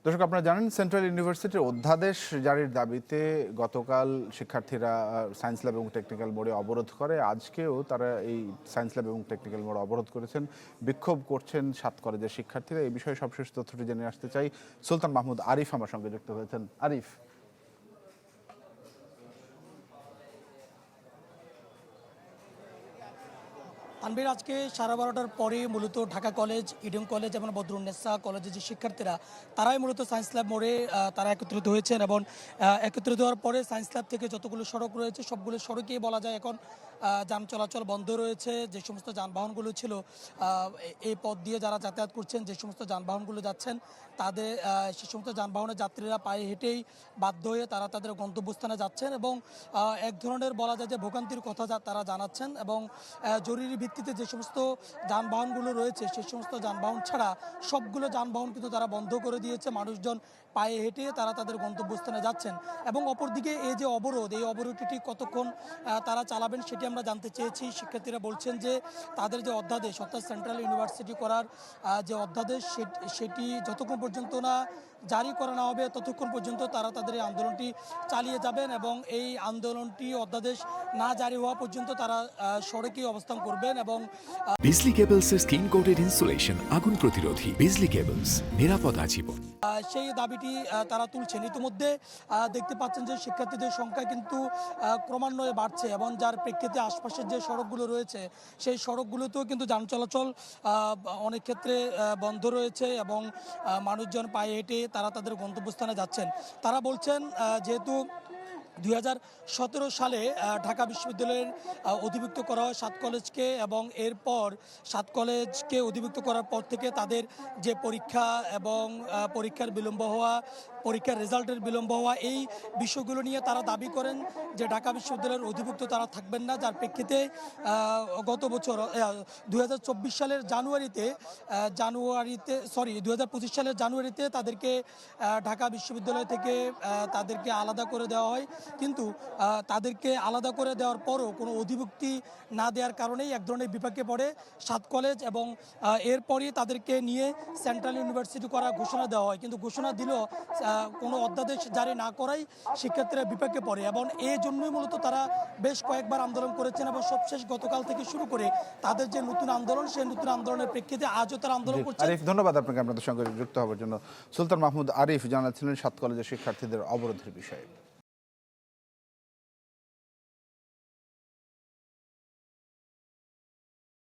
দর্শক, আপনারা জানেন সেন্ট্রাল ইউনিভার্সিটির অধ্যাদেশ জারির দাবিতে গতকাল শিক্ষার্থীরা সায়েন্স ল্যাব এবং টেকনিক্যাল মোড়ে অবরোধ করে। আজকেও তারা এই সায়েন্স ল্যাব এবং টেকনিক্যাল মোড়ে অবরোধ করেছেন, বিক্ষোভ করছেন 7 কলেজের শিক্ষার্থীরা। এই বিষয়ে সবশেষ তথ্যটি জেনে আসতে চাই। সুলতান মাহমুদ আরিফ আমার সঙ্গে যুক্ত হয়েছেন। আরিফ, তানভীর, আজকে 12:30টার পরে মূলত ঢাকা কলেজ, ইডেন কলেজ এবং বদরুন্নেসা কলেজের যে শিক্ষার্থীরা তারাই মূলত সায়েন্স ল্যাব মোড়ে তারা একত্রিত হয়েছেন এবং একত্রিত হওয়ার পরে সায়েন্স ল্যাব থেকে যতগুলো সড়ক রয়েছে সবগুলো সড়কেই বলা যায় এখন যান চলাচল বন্ধ রয়েছে। যে সমস্ত যানবাহনগুলো ছিল এই পথ দিয়ে যারা যাতায়াত করছেন, যে সমস্ত যানবাহনগুলো যাচ্ছেন তাদের সে সমস্ত যানবাহনের যাত্রীরা পায়ে হেঁটেই বাধ্য হয়ে তারা তাদের গন্তব্যস্থানে যাচ্ছেন এবং এক ধরনের বলা যায় যে ভোগান্তির কথা তারা জানাচ্ছেন এবং জরুরি ভিত্তিতে যে সমস্ত যানবাহনগুলো রয়েছে সেই সমস্ত যানবাহন ছাড়া সবগুলো যানবাহন কিন্তু তারা বন্ধ করে দিয়েছে। মানুষজন পায়ে হেঁটে তারা তাদের গন্তব্যস্থানে যাচ্ছেন এবং অপরদিকে এই যে অবরোধ, এই অবরোধটি ঠিক কতক্ষণ তারা চালাবেন সেটি আমরা জানতে চেয়েছি। শিক্ষার্থীরা বলছেন যে তাদের যে অধ্যাদেশ, অর্থাৎ সেন্ট্রাল ইউনিভার্সিটি করার যে অধ্যাদেশ সেটি যতক্ষণ পর্যন্ত না জারি করা না হবে ততক্ষণ পর্যন্ত তারা তাদের এই আন্দোলনটি চালিয়ে যাবেন এবং এই আন্দোলনটি অধ্যাদেশ না জারি হওয়া পর্যন্ত তারা সড়কে অবস্থান করবেন। এবং বিজলি কেবলসের স্কিন কোটেড ইনসুলেশন আগুন প্রতিরোধী। বিজলি কেবলস, নিরাপদ আজীবন। সেই দাবিটি তারা তুলছেন। ইতিমধ্যে দেখতে পাচ্ছেন যে শিক্ষার্থীদের সংখ্যা কিন্তু ক্রমান্বয়ে বাড়ছে এবং যার প্রেক্ষিতে আশপাশের যে সড়কগুলো রয়েছে সেই সড়কগুলোতেও কিন্তু যান চলাচল অনেক ক্ষেত্রে বন্ধ রয়েছে এবং মানুষজন পায়ে হেঁটে তারা তাদের গন্তব্যস্থানে যাচ্ছেন। তারা বলছেন যেহেতু 2017 সালে ঢাকা বিশ্ববিদ্যালয়ের অধিভুক্ত করা হয় 7 কলেজকে এবং এরপর 7 কলেজকে অধিভুক্ত করার পর থেকে তাদের যে পরীক্ষা এবং পরীক্ষার বিলম্ব হওয়া, পরীক্ষার রেজাল্টের বিলম্ব হওয়া, এই বিষয়গুলো নিয়ে তারা দাবি করেন যে ঢাকা বিশ্ববিদ্যালয়ের অধিভুক্ত তারা থাকবেন না। যার প্রেক্ষিতে গত বছর 2024 সালের জানুয়ারিতে 2025 সালের জানুয়ারিতে তাদেরকে ঢাকা বিশ্ববিদ্যালয় থেকে তাদেরকে আলাদা করে দেওয়া হয়। কিন্তু তাদেরকে আলাদা করে দেওয়ার পরও কোনো অধিভুক্তি না দেওয়ার কারণেই এক ধরনের বিপাকে পড়ে 7 কলেজ এবং এরপরই তাদেরকে নিয়ে সেন্ট্রাল ইউনিভার্সিটি করার ঘোষণা দেওয়া হয়। কিন্তু ঘোষণা দিলেও কোনো অধ্যাদেশ জারি না করাই শিক্ষার্থীরা বিপাকে পড়ে এবং এই জন্যই মূলত তারা বেশ কয়েকবার আন্দোলন করেছেন এবং সবশেষ গতকাল থেকে শুরু করে তাদের যে নতুন আন্দোলন, সেই নতুন আন্দোলনের প্রেক্ষিতে আজও তারা আন্দোলন করছে। আরিফ, ধন্যবাদ আপনাকে আপনাদের সঙ্গে যুক্ত হওয়ার জন্য। সুলতান মাহমুদ আরিফ জানাচ্ছিলেন 7 কলেজের শিক্ষার্থীদের অবরোধের বিষয়ে।